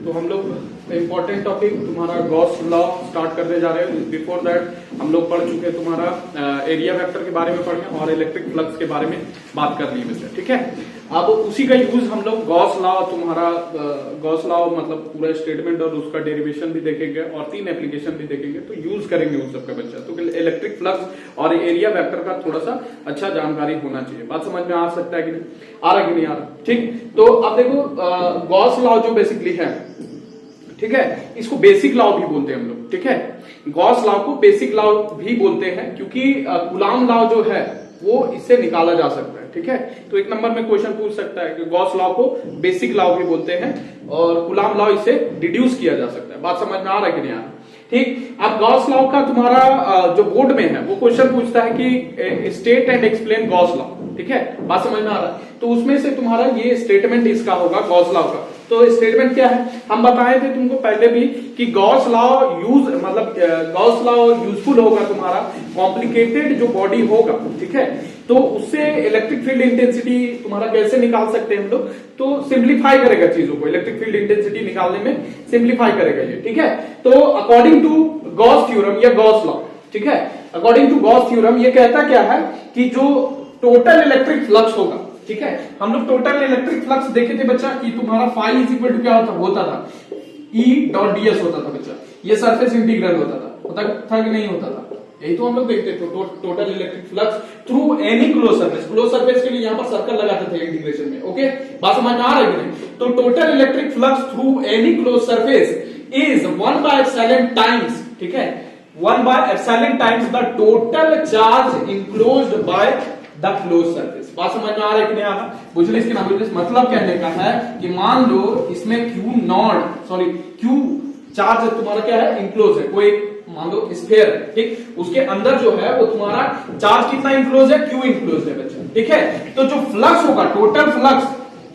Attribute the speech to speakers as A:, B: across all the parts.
A: तो हम लोग इम्पोर्टेंट टॉपिक तुम्हारा गॉस लॉ स्टार्ट करने जा रहे हैं। बिफोर दैट हम लोग पढ़ चुके तुम्हारा एरिया वेक्टर के बारे में पढ़े और इलेक्ट्रिक फ्लक्स के बारे में बात कर ली मिलते, ठीक है। अब उसी का यूज हम लोग गॉस लॉ तुम्हारा गॉस लॉ मतलब पूरा स्टेटमेंट और उसका डेरिवेशन भी देखेंगे और 3 एप्लीकेशन भी देखेंगे, तो यूज करेंगे उस सबका बच्चा। तो इलेक्ट्रिक फ्लक्स और एरिया वेक्टर का थोड़ा सा अच्छा जानकारी होना चाहिए। बात समझ में आ सकता है कि नहीं आ रहा कि नहीं आ रहा, ठीक। तो अब देखो गॉस लॉ जो बेसिकली है, ठीक है, इसको बेसिक लॉ भी बोलते हैं हम लोग, ठीक है। गॉस लॉ को बेसिक लॉ भी बोलते हैं क्योंकि कूलॉम लॉ जो है वो इससे निकाला जा सकता है, ठीक है। तो एक नंबर में क्वेश्चन पूछ सकता है कि गॉस लॉ को बेसिक लॉ भी बोलते हैं और कूलॉम लॉ इसे डिड्यूस किया जा सकता है। बात समझ में आ रहा है कि नहीं आ रहा, ठीक। अब गॉस लॉ का तुम्हारा जो बोर्ड में है वो क्वेश्चन पूछता है कि state and explain Gauss law, ठीक है। बात समझ में आ रहा है, तो उसमें से तुम्हारा ये स्टेटमेंट इसका होगा गॉस लॉ का। तो स्टेटमेंट क्या है, हम बताए थे तुमको पहले भी कि गॉस लॉ यूज मतलब गॉस लॉ यूजफुल होगा तुम्हारा कॉम्प्लिकेटेड जो बॉडी होगा, ठीक है। तो उससे इलेक्ट्रिक फील्ड इंटेंसिटी तुम्हारा कैसे निकाल सकते हैं हम लोग, तो सिंप्लीफाई करेगा चीजों को, इलेक्ट्रिक फील्ड इंटेंसिटी निकालने में सिंप्लीफाई करेगा ये, ठीक है। तो अकॉर्डिंग टू गॉस थ्योरम या गॉस लॉ, ठीक है, अकॉर्डिंग टू गॉस थ्योरम ये कहता क्या है कि जो टोटल इलेक्ट्रिक फ्लक्स होगा, ठीक है, हम लोग टोटल इलेक्ट्रिक फ्लक्स देखे थे बच्चा कि तुम्हारा फाई इज इक्वल टू क्या होता था ई डॉट डीएस होता था बच्चा, ये सरफेस इंटीग्रल होता था कि नहीं होता था, यही तो हम लोग देखते थे। Total electric flux through any close surface के लिए यहाँ पर सर्कल लगाते थे इंटीग्रेशन में, ओके। बात समझ में आ रही है? तो total electric flux through any close surface is 1/ε times, ठीक है, 1/ε times the total charge enclosed by the close surface. बात समझ में आ रहा है कि नहीं आ रहा? बुझलिस कि ना बुझलिस? मतलब कहने का है कि मान लो इसमें क्यू चार्ज तुम्हारा क्या है, इनक्लोज है, कोई मान लो स्फीयर है, ठीक, उसके अंदर जो है वो तुम्हारा चार्ज कितना इनक्लोज है, क्यू इनक्लोज है बच्चा, ठीक है। तो जो फ्लक्स होगा total flux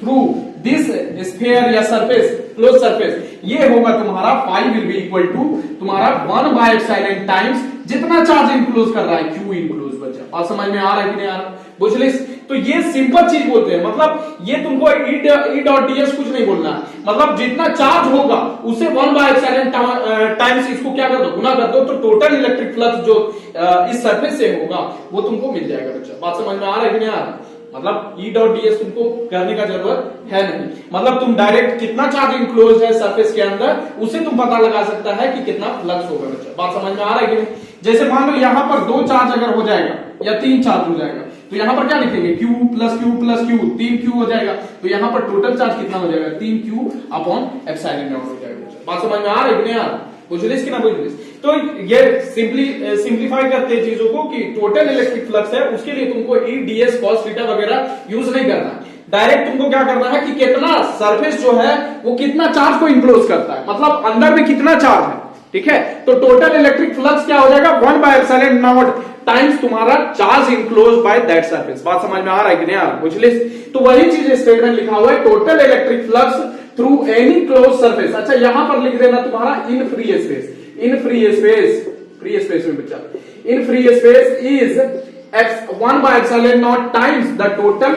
A: through this sphere या सरफेस क्लोज सरफेस, ये होगा तुम्हारा phi will be equal to तुम्हारा 1/ε टाइम्स जितना चार्ज इनक्लोज कर रहा है क्यू इनक्लोज बच्चा। बात समझ में आ रहा है कि नहीं आ रहा? बुझलिस? तो ये सिंपल चीज बोलते हैं, मतलब ये तुमको ई डॉट डीएस कुछ नहीं बोलना है, मतलब जितना चार्ज होगा उसे 1/ε टाइम्स इसको क्या कर दो, गुना कर दो, तो टोटल इलेक्ट्रिक फ्लक्स जो इस सरफेस से होगा वो तुमको मिल जाएगा बच्चा। बात समझ में आ रहा है कि नहीं आ रहा? मतलब ई डॉट डीएस तुमको करने का जरूरत है नहीं, मतलब तुम डायरेक्ट कितना चार्ज इनक्लोज है सरफेस के अंदर उसे तुम पता लगा सकता है कि कितना फ्लक्स होगा बच्चा। बात समझ में आ रहा है कि नहीं? जैसे मान लो यहाँ पर 2 चार्ज अगर हो जाएगा या 3 चार्ज हो जाएगा, तो यहाँ पर क्या लिखेंगे, Q plus Q plus Q, 3Q हो जाएगा, तो यहाँ पर टोटल चार्ज कितना हो जाएगा, 3Q अपॉन एप्सिलॉन नॉट हो जाएगा। बात समझ में आ रही है कि नहीं आ रहा? बुझलिस कि ना बुझलिस? तो ये सिंप्लीफाई करते हैं चीजों को कि टोटल इलेक्ट्रिक फ्लक्स है उसके लिए तुमको ई डीएस कॉस थीटा वगैरह यूज नहीं करना है, डायरेक्ट तुमको क्या करना है कि कितना सरफेस जो है वो कितना चार्ज को इनक्लोज करता है, मतलब अंदर में कितना चार्ज है, ठीक है। तो टोटल इलेक्ट्रिक फ्लक्स क्या हो जाएगा, 1/ε टाइम्स तुम्हारा charge enclose by that surface. बात समझ में आ रहा है कि नहीं आ रहा? बुझलिस? तो वही चीज स्टेटमेंट लिखा हुआ है, total electric flux through any close surface. अच्छा यहां पर लिख देना तुम्हारा इन फ्री स्पेस में बच्चा, in free space is 1/ε times the total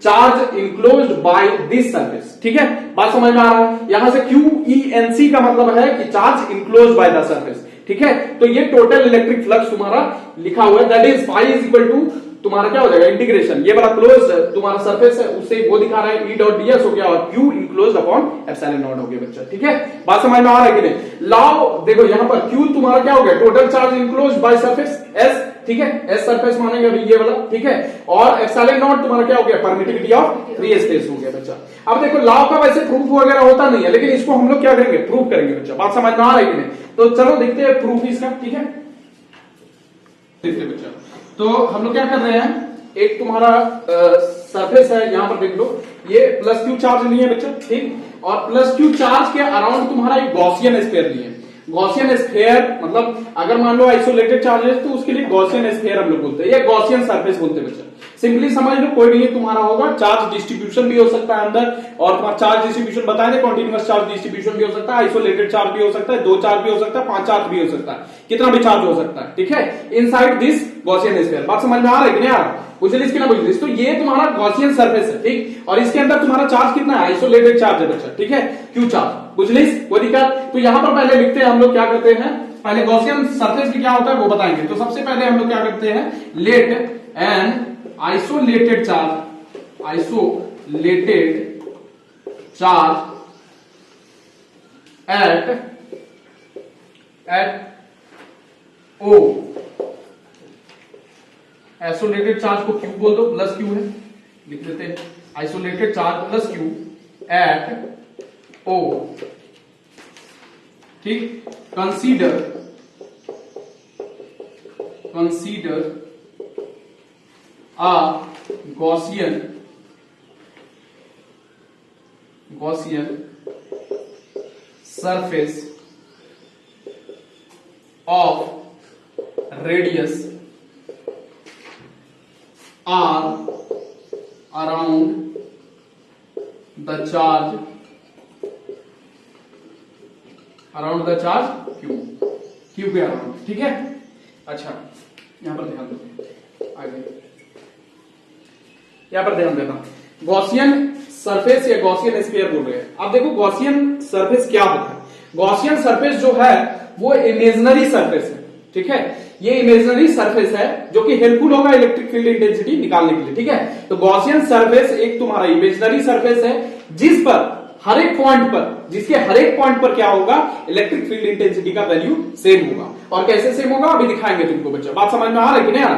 A: charge enclosed by this surface, ठीक है। बात समझ में आ रहा है? यहां से QENC का मतलब है कि charge enclosed by the surface, ठीक है। तो ये टोटल इलेक्ट्रिक फ्लक्स तुम्हारा लिखा हुआ है, that is phi is equal to तुम्हारा क्या हो जाएगा, इंटीग्रेशन, ये वाला क्लोज तुम्हारा सरफेस है उससे वो दिखा रहा है ई डॉट डीएस हो गया और Q enclosed upon epsilon not हो गया बच्चा, ठीक है। बात समझ में आ रहा है कि नहीं? लॉ देखो यहाँ पर क्यू तुम्हारा क्या हो गया, total charge enclosed by surface S, ठीक है, एस सरफेस मानेंगे अभी ये वाला, ठीक है, और एप्सिलॉन नॉट तुम्हारा क्या हो गया, परमिटिविटी ऑफ फ्री स्पेस हो गया बच्चा। अब देखो लॉ का वैसे प्रूफ वगैरह होता नहीं है, लेकिन इसको हम लोग क्या करेंगे, प्रूफ करेंगे बच्चा। बात समझ में आ रहा है कि नहीं? तो चलो देखते हैं प्रूफ इसका, ठीक है। देखते बच्चा, तो हम लोग क्या कर रहे हैं, एक तुम्हारा सरफेस है, यहां पर देख लो ये प्लस क्यू चार्ज लिए बच्चा, ठीक, और प्लस क्यू चार्ज के अराउंड तुम्हारा एक गॉसियन स्फीयर लिए। गॉसियन स्फीयर मतलब अगर मान लो आइसोलेटेड चार्जेस तो उसके लिए गॉसियन स्फीयर हम लोग बोलते हैं या गॉसियन सरफेस बोलते हैं बच्चा। सिंपली समझ लो कोई भी तुम्हारा होगा, चार्ज डिस्ट्रीब्यूशन भी हो सकता है अंदर, और तुम्हारा चार्ज डिस्ट्रीब्यूशन बताए थे, कॉन्टिन्यूअस चार्ज डिस्ट्रीब्यूशन भी हो सकता है, आइसोलेटेड चार्ज भी हो सकता है, 2 चार्ज भी हो सकता है, 5 चार्ज भी हो सकता है, कितना भी चार्ज हो सकता है, ठीक है, इनसाइड दिस गॉसियन स्फीयर। बात समझ में आ रहा है कि नहीं आ रहा? बुझलिस कि ना बुझलिस? तो ये तुम्हारा गॉसियन सरफेस है, ठीक, और इसके अंदर तुम्हारा चार्ज कितना है? आइसोलेटेड चार्ज है बच्चा, ठीक है, क्यू चार्ज। बुझलिस? कोई दिक्कत? तो यहां पर पहले लिखते हैं हम लोग, क्या करते हैं पहले गॉसियन सरफेस में क्या होता है वो बताएंगे। तो सबसे पहले हम लोग क्या करते हैं, let an isolated charge at O, isolated charge को क्यू बोल दो, प्लस क्यू है, लिख देते हैं isolated charge plus Q at O, ठीक। Consider a Gaussian surface of radius r around the charge q के अराउंड, ठीक है। अच्छा यहां पर ध्यान दो, आगे यहां पर ध्यान देना, गॉसियन सरफेस या गॉसियन स्फीयर बोल रहे हैं। अब देखो गॉसियन सरफेस क्या होता है। गॉसियन सरफेस जो है वो इमेजिनरी सरफेस है, ठीक है, ये इमेजिनरी सरफेस है जो कि हेल्पफुल होगा इलेक्ट्रिक फील्ड इंटेंसिटी निकालने के लिए, ठीक है। तो गॉसियन सरफेस एक तुम्हारा इमेजिनरी सरफेस है जिस पर हर एक पॉइंट पर, जिसके हर एक पॉइंट पर क्या होगा, इलेक्ट्रिक फील्ड इंटेंसिटी का वैल्यू सेम होगा। और कैसे सेम होगा अभी दिखाएंगे तुमको बच्चा, बात समझ में आ रहा है कि नहीं आ रहा?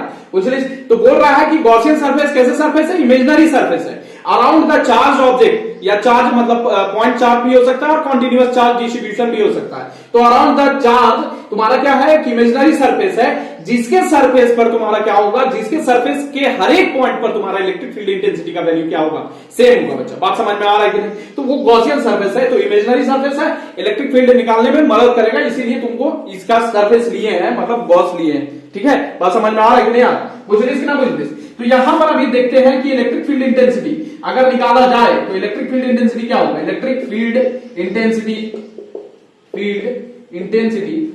A: तो बोल रहा है कि गॉसियन सरफेस कैसे सरफेस है, इमेजिनरी सरफेस है, अराउंड द चार्ज ऑब्जेक्ट, या चार्ज मतलब पॉइंट चार्ज भी हो सकता है और कॉन्टिन्यूअस चार्ज डिस्ट्रीब्यूशन भी हो सकता है। तो अराउंड द चार्ज तुम्हारा क्या है, कि इमेजिनरी सरफेस है जिसके सरफेस पर तुम्हारा क्या होगा, जिसके सरफेस के हर एक पॉइंट पर तुम्हारा इलेक्ट्रिक फील्ड इंटेंसिटी का वैल्यू क्या होगा, सेम होगा बच्चा। बात समझ में आ रहा है कि नहीं? तो वो गॉसियन सरफेस है, तो इमेजिनरी सरफेस है, इलेक्ट्रिक फील्ड निकालने में मदद करेगा, इसीलिए तुमको इसका सरफेस लिए हैं, मतलब गॉस लिए हैं, ठीक है। बात समझ में आ रहा है कि नहीं आ रहा? बुझलिस कि ना बुझलिस? तो यहां पर अभी देखते हैं कि इलेक्ट्रिक फील्ड इंटेंसिटी अगर निकाला जाए तो इलेक्ट्रिक फील्ड इंटेंसिटी क्या होगा, electric field intensity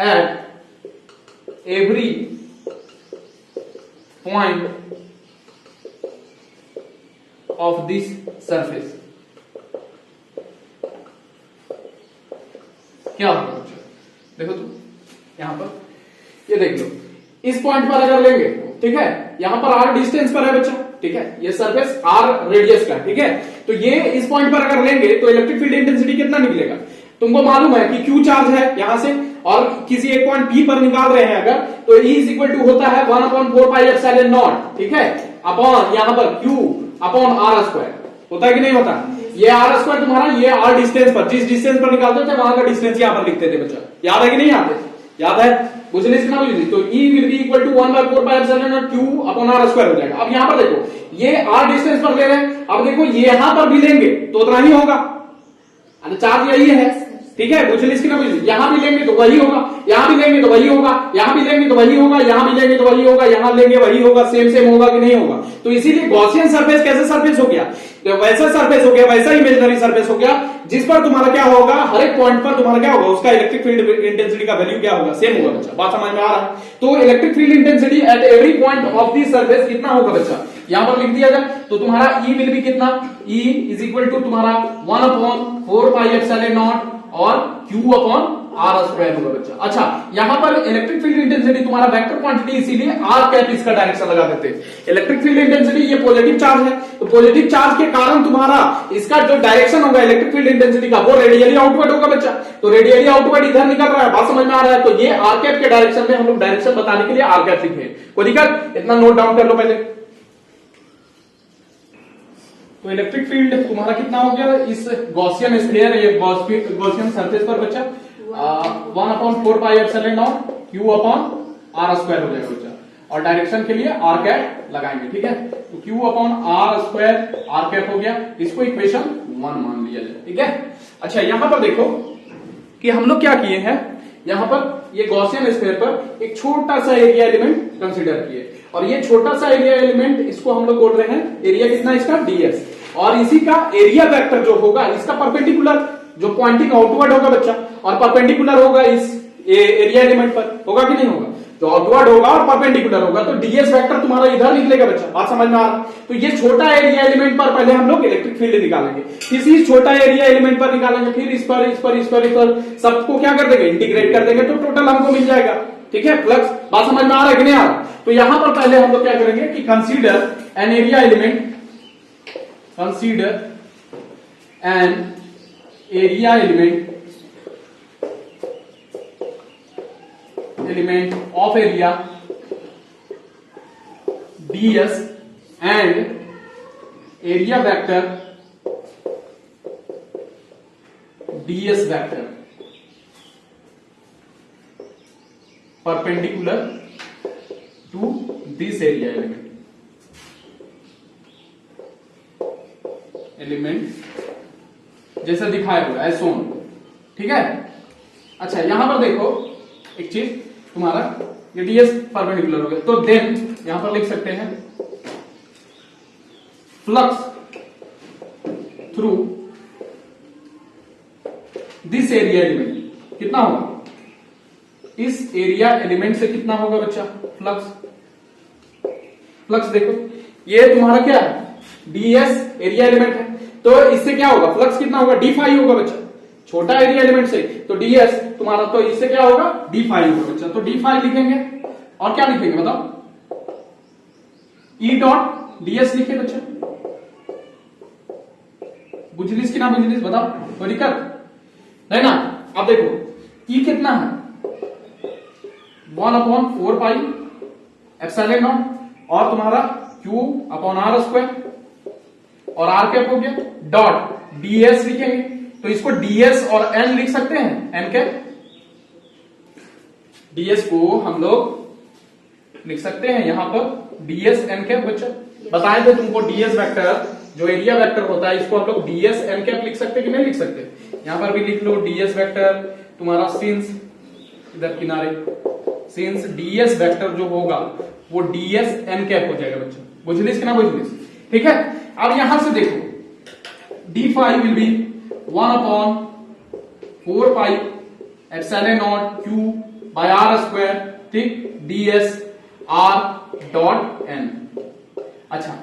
A: at every point of this surface क्या होगा बच्चों? देखो तुम यहां पर ये देख लो, इस पॉइंट पर अगर लेंगे, ठीक है, यहां पर r डिस्टेंस पर है बच्चा, ठीक है, ये सरफेस r रेडियस का, ठीक है। तो ये इस पॉइंट पर अगर लेंगे तो इलेक्ट्रिक फील्ड इंटेंसिटी कितना निकलेगा, तुमको मालूम है कि Q चार्ज है यहां से, और किसी एक पॉइंट P पर निकाल रहे हैं अगर, तो E इज इक्वल टू होता है 1/4πε0, ठीक है, अपॉन यहां पर Q अपॉन r² होता है कि नहीं होता? ये r² तुम्हारा, ये r डिस्टेंस पर, जिस डिस्टेंस पर निकालते थे वहां का डिस्टेंस यहां पर लिखते थे बच्चा, याद है कि नहीं याद है? याद है? बुझलिस कि ना बुझलिस? तो E will be equal to 1/4πε0 Q upon r² हो जाएगा। अब यहां पर देखो, ये r डिस्टेंस पर ले रहे हैं, अब देखो यहां पर भी लेंगे तो उतना ही होगा, चार्ज यही है, ठीक है, बुझलिस कि ना बुझलिस? यहां भी लेंगे तो वही होगा, यहां भी लेंगे तो वही होगा, यहां भी लेंगे तो वही होगा, यहां भी लेंगे तो वही होगा, यहां लेंगे वही होगा, सेम होगा कि नहीं होगा? तो इसीलिए गॉसियन सरफेस कैसे सरफेस हो गया, तो वैसा सरफेस हो गया, वैसा इमेजिनरी सरफेस हो गया जिस पर तुम्हारा क्या होगा, हर एक पॉइंट पर तुम्हारा क्या होगा, उसका इलेक्ट्रिक फील्ड इंटेंसिटी का वैल्यू क्या होगा, सेम होगा बच्चा। बात समझ में आ रहा है? तो electric field intensity at every point of the surface कितना होगा बच्चा, यहां पर लिख दिया जाए तो तुम्हारा E विल बी कितना, E इज इक्वल टू तुम्हारा 1/4πε0 और Q अपॉन r² होगा बच्चा। अच्छा यहां पर इलेक्ट्रिक फील्ड इंटेंसिटी तुम्हारा वेक्टर क्वांटिटी, इसीलिए r कैप इसका डायरेक्शन लगा देते हैं। इलेक्ट्रिक फील्ड इंटेंसिटी ये पॉजिटिव चार्ज है, तो पॉजिटिव चार्ज के कारण तुम्हारा इसका जो डायरेक्शन होगा इलेक्ट्रिक फील्ड इंटेंसिटी का, वो रेडियली आउटवर्ड होगा बच्चा। तो रेडियली आउटवर्ड इधर निकल रहा है, बात समझ में आ रहा है? तो ये r कैप के डायरेक्शन में हम लोग डायरेक्शन बताने के लिए r कैप लिखे हैं। कोई दिक्कत? इतना नोट डाउन कर लो पहले। तो इलेक्ट्रिक फील्ड तुम्हारा कितना हो गया इस गॉसियन स्फीयर, ये गॉसियन सरफेस पर बच्चा 1/4πε0 Q अपॉन r² हो जाएगा बच्चा, और डायरेक्शन के लिए r कैप लगाएंगे, ठीक है। तो Q upon r² r cap हो गया, इसको इक्वेशन 1 मान लिया जाए, ठीक है। अच्छा यहां पर देखो कि हम लोग क्या किए हैं यहाँ पर ये गॉसियन स्फीयर पर एक छोटा सा एरिया एलिमेंट कंसीडर किए, और ये छोटा सा एरिया एलिमेंट इसको हम लोग बोल रहे हैं एरिया कितना इसका ds, और इसी का एरिया वेक्टर जो होगा इसका परपेंडिकुलर जो पॉइंटिंग आउटवर्ड होगा बच्चा, और परपेंडिकुलर होगा इस एरिया एलिमेंट पर, होगा कि नहीं होगा? जो आउटवर्ड होगा और परपेंडिकुलर होगा तो ds वेक्टर तुम्हारा इधर निकलेगा बच्चा। बात समझ में आ रहा है? तो ये छोटा एरिया एलिमेंट पर पहले हम लोग इलेक्ट्रिक फील्ड निकालेंगे, इसी छोटा एरिया एलिमेंट पर निकालेंगे, फिर इस पर सबको क्या कर देंगे, इंटीग्रेट कर देंगे, तो टोटल हमको मिल जाएगा। ठीक है, फ्लक्स। बात समझ में आ रहा है कि नहीं आ रहा? तो यहां पर पहले हम लोग क्या करेंगे कि consider an area element, consider an area element of area ds and area vector ds vector perpendicular to this area element जैसा दिखाया हुआ एज सोन। ठीक है, अच्छा यहां पर देखो एक चीज, तुम्हारा ये ds परपेंडिकुलर हो गया, तो देन यहां पर लिख सकते हैं flux through this area element कितना होगा, इस एरिया एलिमेंट से कितना होगा बच्चा फ्लक्स। फ्लक्स देखो ये तुम्हारा क्या है, ds एरिया एलिमेंट है, तो इससे क्या होगा फ्लक्स कितना होगा, d फाई होगा बच्चा, छोटा एरिया एलिमेंट से, तो ds तुम्हारा, तो इससे क्या होगा d फाई होगा बच्चा, तो d फाई लिखेंगे, और क्या लिखेंगे बताओ, e डॉट ds लिखे बच्चा। बुझलिस कि ना बुझलिस बताओ, कोई दिक्कत नहीं ना? अब देखो e कितना है 1/4 पाई एप्सिलॉन नॉट, और तुम्हारा q अपॉन r स्क्वायर, और r कैप हो गया, डॉट ds लिखेंगे, तो इसको ds और n लिख सकते हैं, n कैप। ds को हम लोग लिख सकते हैं यहां पर ds n कैप बच्चा। बताए थे तुमको ds वेक्टर जो एरिया वेक्टर होता है इसको हम लोग ds n कैप लिख सकते कि नहीं लिख सकते? यहां पर भी लिख लो ds वेक्टर तुम्हारा सिंस, इधर किनारे सिंस ds वेक्टर जो होगा वो ds n कैप हो जाएगा बच्चा। बुझलिस कि ना बुझलिस? ठीक है, अब यहां से देखो d phi will be 1/4 pi epsilon not q by r square, ठीक, ds r डॉट n। अच्छा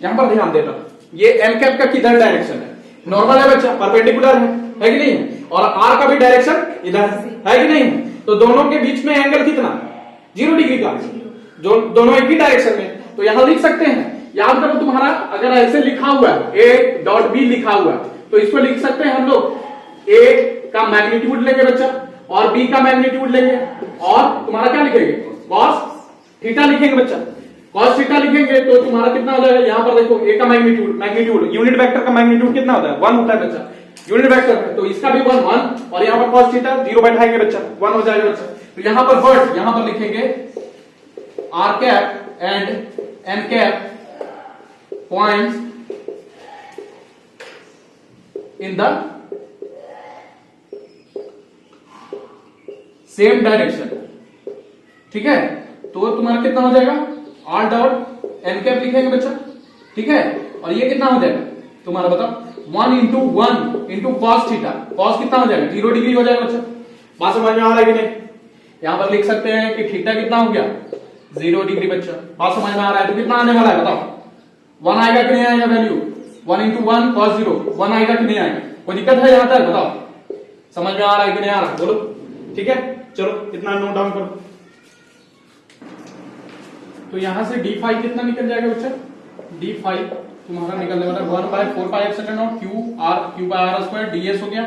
A: यहां पर ध्यान देना, ये n कैप का किधर डायरेक्शन है, नॉर्मल है बच्चा, परपेंडिकुलर है कि नहीं है, और r का भी डायरेक्शन इधर है कि नहीं? तो दोनों के बीच में एंगल कितना, 0 डिग्री का, जो दोनों एक ही डायरेक्शन में, तो यहां लिख सकते हैं। याद करो तुम्हारा अगर ऐसे लिखा हुआ है a डॉट b लिखा हुआ है, तो इसको लिख सकते हैं हम लोग a का मैग्नीट्यूड लेंगे बच्चा, और b का मैग्नीट्यूड लेंगे, और तुम्हारा क्या लिखेंगे cos थीटा लिखेंगे बच्चा। cos थीटा लिखेंगे तो तुम्हारा कितना हो जाएगा, यहां पर देखो a का मैग्नीट्यूड यूनिट वेक्टर का मैग्नीट्यूड कितना होता है, 1 होता है बच्चा, यूनिट वेक्टर है, तो इसका भी 1 और यहां पर cos थीटा 0 बैठाएंगे बच्चा, 1 हो जाएगा बच्चा। तो यहां पर वर्ड यहां पर लिखेंगे r cap and n cap points in the same direction. ठीक है, तो तुम्हारा कितना हो जाएगा r डॉट n कैप लिखेंगे बच्चा। ठीक है, और ये कितना हो जाएगा तुम्हारा बताओ 1 इंटू cos थीटा, cos कितना हो जाएगा 0 डिग्री हो जाएगा बच्चा। बात समझ में आ रहा है कि नहीं? यहां पर लिख सकते हैं कि थीटा कितना हो गया 0 डिग्री बच्चा। बात समझ में आ रहा है? तो कितना आने वाला है बताओ, 1 आएगा कि नहीं आएगा वैल्यू, 1 इंटू 1 cos 0, 1 आएगा कि नहीं आएगा? कोई दिक्कत है यहां तक बताओ, समझ में आ रहा है कि नहीं आ रहा बोलो। ठीक है, चलो इतना नोट डाउन करो। तो यहां से d फाई कितना निकल जाएगा बच्चा, d फाई तुम्हारा निकलने वाला 1/4 pi epsilon not q by r square ds हो गया,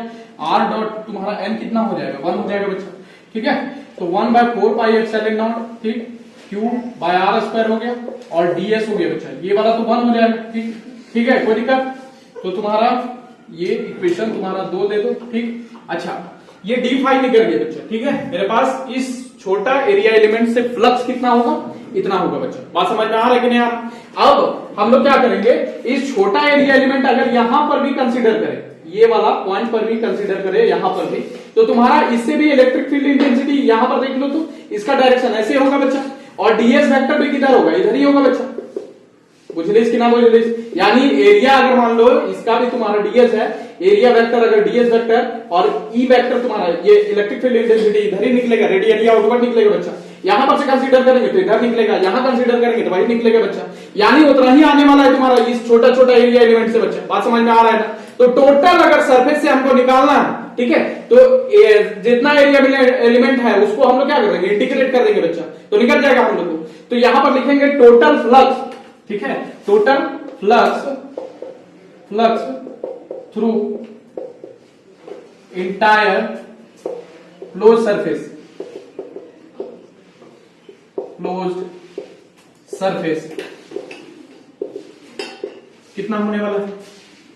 A: r डॉट तुम्हारा n कितना हो जाएगा 1 हो जाएगा बच्चा। ठीक है, तो 1/4 पाई एप्सिलॉन नॉट, ठीक, q बाय r स्क्वायर हो गया, और ds हो गया बच्चा, ये वाला तो 1 हो जाएगा। ठीक, ठीक है, कोई दिक्कत? तो तुम्हारा ये इक्वेशन तुम्हारा 2 दे दो। ठीक, अच्छा ये d फाई निकल गया बच्चा। ठीक है, मेरे पास इस छोटा एरिया एलिमेंट से फ्लक्स कितना होगा, इतना होगा बच्चा। बात समझ में आ रहा है कि नहीं आ रहा? अब हम लोग क्या करेंगे, इस छोटा एरिया एलिमेंट अगर यहां पर भी कंसीडर करें, ये वाला पॉइंट पर भी कंसीडर करें, यहां पर भी, तो तुम्हारा इससे भी इलेक्ट्रिक फील्ड इंटेंसिटी यहां पर देख लो तो इसका डायरेक्शन ऐसे होगा बच्चा, और डीएस वेक्टर भी किधर होगा, इधर ही होगा बच्चा। बुझलिस कि ना बुझलिस? यानी एरिया अगर मान लो इसका भी तुम्हारा डीएस है, एरिया वेक्टर अगर डीएस वेक्टर और ई वेक्टर तुम्हारा ये इलेक्ट्रिक फील्ड इंटेंसिटी इधर ही निकलेगा, रेडियली आउटवर्ड निकलेगा बच्चा। यहां पर से कंसीडर करेंगे तो इधर निकलेगा, यहां कंसीडर करेंगे तो वही निकलेगा बच्चा। यानी उतना ही आने वाला है तुम्हारा इस छोटा छोटा एरिया एलिमेंट से बच्चा। बात समझ में आ रहा है ना? तो टोटल अगर सरफेस से हमको निकालना है, ठीक है, तो जितना एरिया एलिमेंट है उसको हम लोग क्या करेंगे, इंटीग्रेट कर देंगे बच्चा, तो निकल जाएगा हम लोग को। तो यहां पर लिखेंगे टोटल फ्लक्स, ठीक है, total flux through entire close surface, कितना होने वाला है,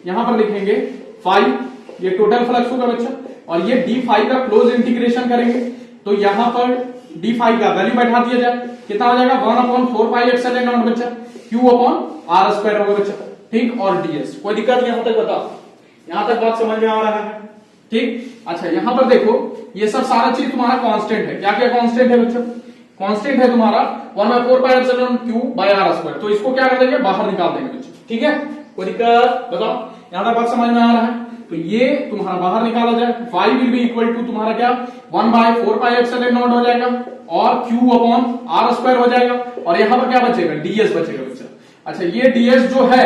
A: यहां पर लिखेंगे 5, ये टोटल फ्लक्स होगा बच्चा, और ये d5 का क्लोज इंटीग्रेशन करेंगे, तो यहां पर d5 का वैल्यू बैठा दिया जाए, कितना हो जाएगा 1/4πε0 बच्चा, q/r² होगा बच्चा, ठीक, और ds। कोई दिक्कत यहां तक बताओ, यहां तक बात समझ में आ रहा है, ठीक। अच्छा यहां पर देखो ये सब सारा चीज तुम्हारा कांस्टेंट है, क्या क्या कांस्टेंट है बच्चा, कांस्टेंट है तुम्हारा 1/4πε/q/r², तो इसको क्या कर देंगे, बाहर निकाल देंगे बच्चा, ठीक है। कोई दिक्कत बताओ, यहां तक बात समझ में आ रहा है? तो ये तुम्हारा बाहर निकाला जाए, y will be equal to तुम्हारा क्या 1/4πε0 हो जाएगा, और q/r² हो जाएगा, और यहां पर क्या बचेगा, ds बचेगा बच्चा। अच्छा ये ds जो है,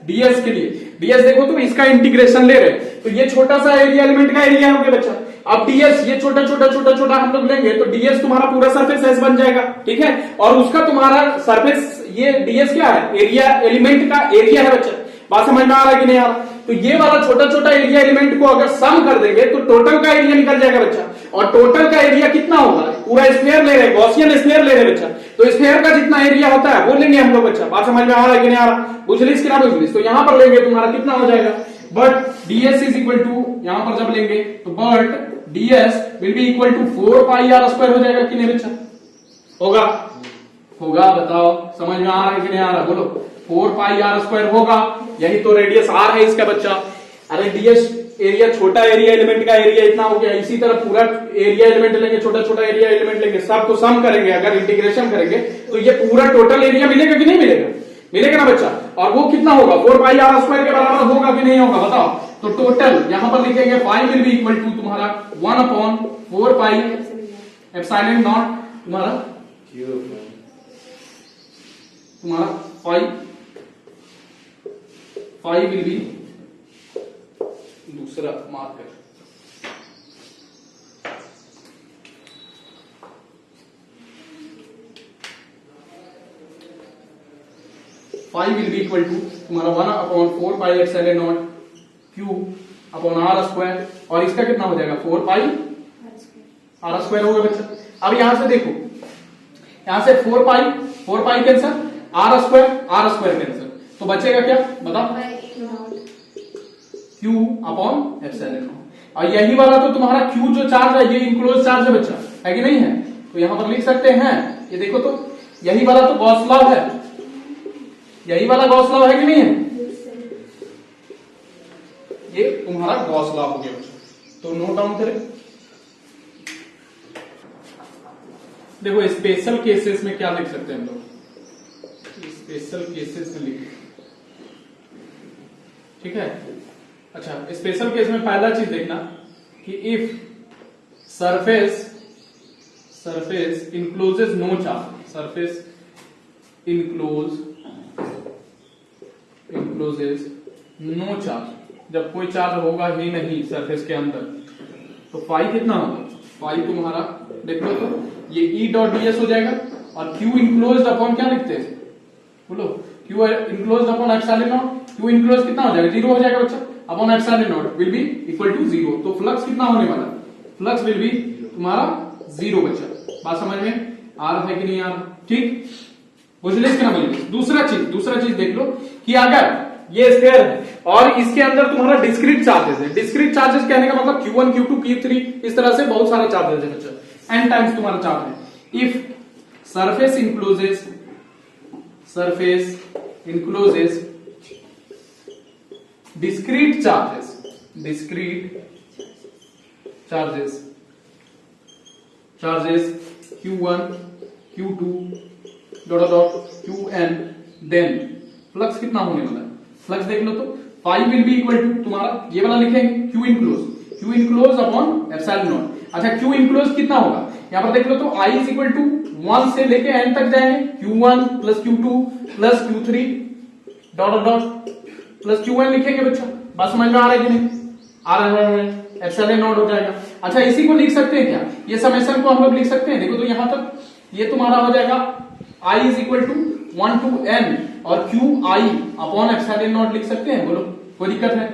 A: ds के लिए ds देखो तो इसका इंटीग्रेशन ले रहे, तो ये छोटा सा एरिया एलिमेंट का एरिया हो गया बच्चा। अब ds ये छोटा छोटा छोटा छोटा हम लोग लेंगे तो ds तुम्हारा पूरा सरफेस एस बन जाएगा, ठीक है, और उसका तुम्हारा सरफेस ये ds क्या है, एरिया एलिमेंट का एरिया है बच्चा। बात समझ में आ रहा है कि नहीं आ रहा? तो ये वाला छोटा छोटा एरिया एलिमेंट को अगर सम कर देंगे तो टोटल का एरिया निकल जाएगा बच्चा, और टोटल का एरिया कितना होगा, पूरा स्फीयर ले रहे, गॉसियन स्फीयर ले रहे बच्चा, तो स्फीयर का जितना एरिया होता है वो लेंगे हम लोग बच्चा। बात समझ में आ रहा है कि नहीं आ रहा? बुझलिस कि ना बुझलिस? तो यहां पर लेंगे तुम्हारा कितना हो जाएगा, but ds is equal to, यहां पर जब लेंगे तो but ds will be equal to 4πr² हो जाएगा कि नहीं बच्चा, होगा, होगा, बताओ समझ में आ रहा है कि नहीं आ रहा, बोलो 4πr² होगा, यही तो रेडियस r है इसका बच्चा। अरे ds एरिया छोटा एरिया एलिमेंट का एरिया इतना हो गया, इसी तरह पूरा एरिया एलिमेंट लेंगे, छोटा छोटा एरिया एलिमेंट लेंगे, सबको सम करेंगे, अगर इंटीग्रेशन करेंगे तो ये पूरा टोटल एरिया मिलेगा कि नहीं मिलेगा, मिलेगा ना बच्चा, और वो कितना होगा 4πr² के बराबर होगा कि नहीं होगा, बताओ। तो टोटल यहां पर लिखेंगे 5 विल बी इक्वल टू तुम्हारा 1/4πε0 तुम्हारा 5 विल बी, दूसरा marker 5 will be equal to तुम्हारा 1/4πε0 q/r², और इसका कितना हो जाएगा 4πr² होगा बच्चा। अब यहां से देखो, यहां से 4π कैंसर, r² कैंसर, तो बचेगा क्या बताओ, q/ε0, और यही वाला तो तुम्हारा q जो चार्ज है ये इंक्लोज चार्ज है बच्चा, है कि नहीं है? तो यहां पर लिख सकते हैं, ये देखो तो यही वाला तो गॉस लॉ है, यही वाला गॉस लॉ है कि नहीं है, ये तुम्हारा गॉस लॉ हो गया बच्चा, तो नोट डाउन करें। देखो स्पेशल केसेस में क्या लिख सकते हैं हम लोग, स्पेशल केसेस में लिख, ठीक है। अच्छा स्पेशल केस में पहला चीज देखना कि if surface encloses no charge, surface encloses no charge, जब कोई चार्ज होगा ही नहीं सरफेस के अंदर, तो फाई कितना होगा, फाई तुम्हारा देख लो तो ये E.ds हो जाएगा, और q इनक्लोज्ड अपॉन क्या लिखते हैं, बोलो q enclosed upon epsilon, q enclose कितना हो जाएगा 0 हो जाएगा बच्चा, upon epsilon will be equal to 0, तो फ्लक्स कितना होने वाला, फ्लक्स विल बी तुम्हारा 0 बच्चा। बात समझ में आ रहा है कि नहीं आ रहा, ठीक, बुझलिस कि ना बुझलिस? दूसरा चीज देख लो कि अगर ये स्फीयर है और इसके अंदर तुम्हारा डिस्क्रीट चार्जेस है, डिस्क्रीट चार्जेस कहने का मतलब q1 q2 q3 इस तरह से बहुत सारा चार्जेस है बच्चा, n टाइम्स तुम्हारा चार्ज है। If surface encloses discrete discrete charges Q1 Q2 dot dot Qn, then flux कितना होने वाला है, फ्लक्स देख लो तो phi will be equal to तुम्हारा ये वाला लिखेंगे Q enclose upon epsilon naught. अच्छा Q इनक्लोज कितना होगा, यहां पर देख लो तो I इज इक्वल टू 1 से लेके n तक जाएंगे, Q1 plus Q2 plus Q3 dot dot plus Qn लिखेंगे बच्चा। बात समझ में आ रहा है कि नहीं आ रहा है, एप्सिलॉन नॉट हो जाएगा। अच्छा इसी को लिख सकते हैं क्या, ये समेशन को हम लोग लिख सकते हैं, देखो तो यहां तक ये तुम्हारा हो जाएगा I is equal to 1 to n और QI अपॉन एप्सिलॉन नॉट लिख सकते हैं, बोलो कोई दिक्कत है,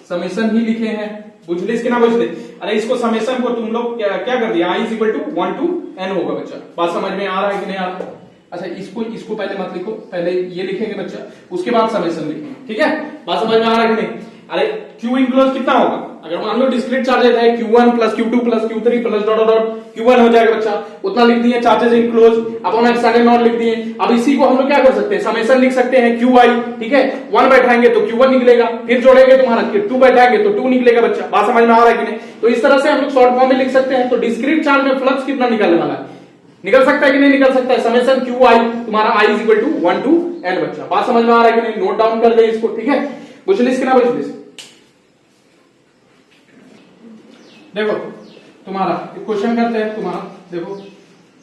A: समेशन ही लिखे हैं, बुझले इसके ना बुझले। अरे इसको समेशन को तुम लोग क्या कर दिया, I is equal to 1 to n होगा बच्चा। बात समझ में आ रहा है कि नहीं आ रहा। अच्छा इसको पहले मत लिखो, पहले ये लिखेंगे बच्चा, उसके बाद समेशन लिखेंगे, ठीक है। बात समझ में आ रहा है कि नहीं। अरे Q इनक्लोज कितना होगा, अगर मान लो डिस्क्रीट चार्जेस है Q1 plus Q2 plus Q3 plus dot dot Q1 हो जाएगा बच्चा, उतना लिख दिए charges enclose upon epsilon not लिख दिए। अब इसी को हम लोग क्या कर सकते हैं, समेशन लिख सकते हैं QI, ठीक है। 1 बैठाएंगे तो Q1 निकलेगा, फिर जोड़ेंगे तुम्हारा 2 बैठाएंगे तो 2 निकलेगा बच्चा। बात समझ में आ रहा है कि नहीं। तो इस तरह से हम लोग शॉर्ट फॉर्म में लिख सकते हैं। तो डिस्क्रीट चार्ज में फ्लक्स कितना निकलने वाला है, निकल सकता है कि नहीं निकल सकता है, समेशन QI तुम्हारा I is equal to 1 to n बच्चा। बात समझ में आ रहा है कि नहीं, नोट डाउन कर दे इसको, ठीक है। बुझलिस कि ना बुझलिस। देखो तुम्हारा क्वेश्चन करते हैं, तुम्हारा देखो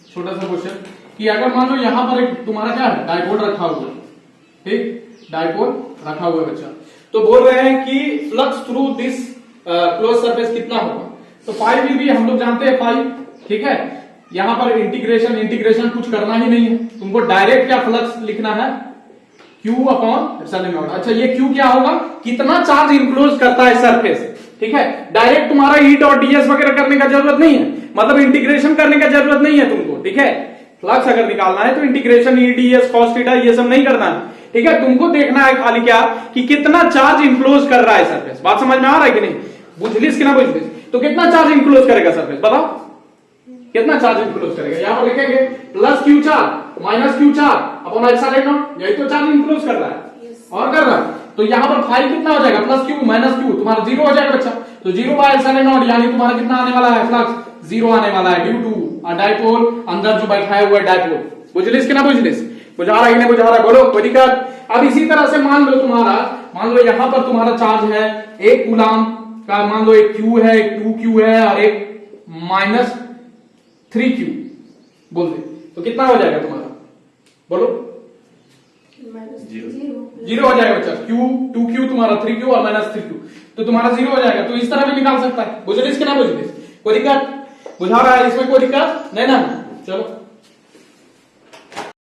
A: छोटा सा क्वेश्चन कि अगर मान लो यहां पर एक तुम्हारा क्या है, डायपोल रखा हुआ है, ठीक, डायपोल रखा हुआ है बच्चा। तो बोल रहे हैं कि flux through this close surface कितना होगा। तो फाई विल बी, हम लोग जानते हैं फाई, ठीक है। यहां पर इंटीग्रेशन कुछ करना ही नहीं है, तुमको डायरेक्ट क्या फ्लक्स लिखना है, Q अपॉन एप्सिलॉन नॉट। अच्छा ये Q क्या होगा, कितना चार्ज इंक्लोज करता है सरफेस, ठीक है। डायरेक्ट तुम्हारा E डॉट ds वगैरह करने का जरूरत नहीं है, मतलब इंटीग्रेशन करने का जरूरत नहीं है तुमको, ठीक है। फ्लक्स अगर निकालना है तो integration E ds cos theta ये सब नहीं करना है, ठीक है। तुमको देखना है खाली क्या कि कितना चार्ज इंक्लोज कर रहा है सरफेस। बात समझ में आ रहा है कि नहीं, बुझलिस कि ना बुझलिस। तो कितना चार्ज इंक्लोज करेगा सरफेस, बताओ कितना चार्ज इंक्लोज करेगा। यहां पर लिखेंगे plus Q charge minus Q charge upon epsilon not, यही तो चार्ज इंक्लोज कर रहा है और कर रहा है। तो यहां पर फाई कितना हो जाएगा, प्लस Q माइनस Q तुम्हारा 0 हो जाएगा बच्चा। तो 0 बाय एप्सिलॉन नॉट यानी तुम्हारा कितना आने वाला है, फ्लक्स 0 आने वाला है, ड्यू टू डायपोल अंदर जो बैठाया हुआ है डायपोल। बुझलिस कि ना बुझलिस, बुझा रहा है कि नहीं बुझा रहा, बोलो कोई दिक्कत। अब इसी तरह से मान लो यहां पर तुम्हारा चार्ज है 1 कूलम का, मान लो एक Q है, एक 2Q है और एक माइनस 3Q बोल दे, तो कितना हो जाएगा तुम्हारा, बोलो 0 हो जाएगा बच्चा। Q 2Q तुम्हारा 3Q और माइनस 3Q, तो तुम्हारा 0 हो जाएगा। तो इस तरह भी निकाल सकता है, बुझलिस कि ना बुझलिस, कोई दिक्कत, बुझा रहा है इसमें कोई दिक्कत नहीं ना, चलो।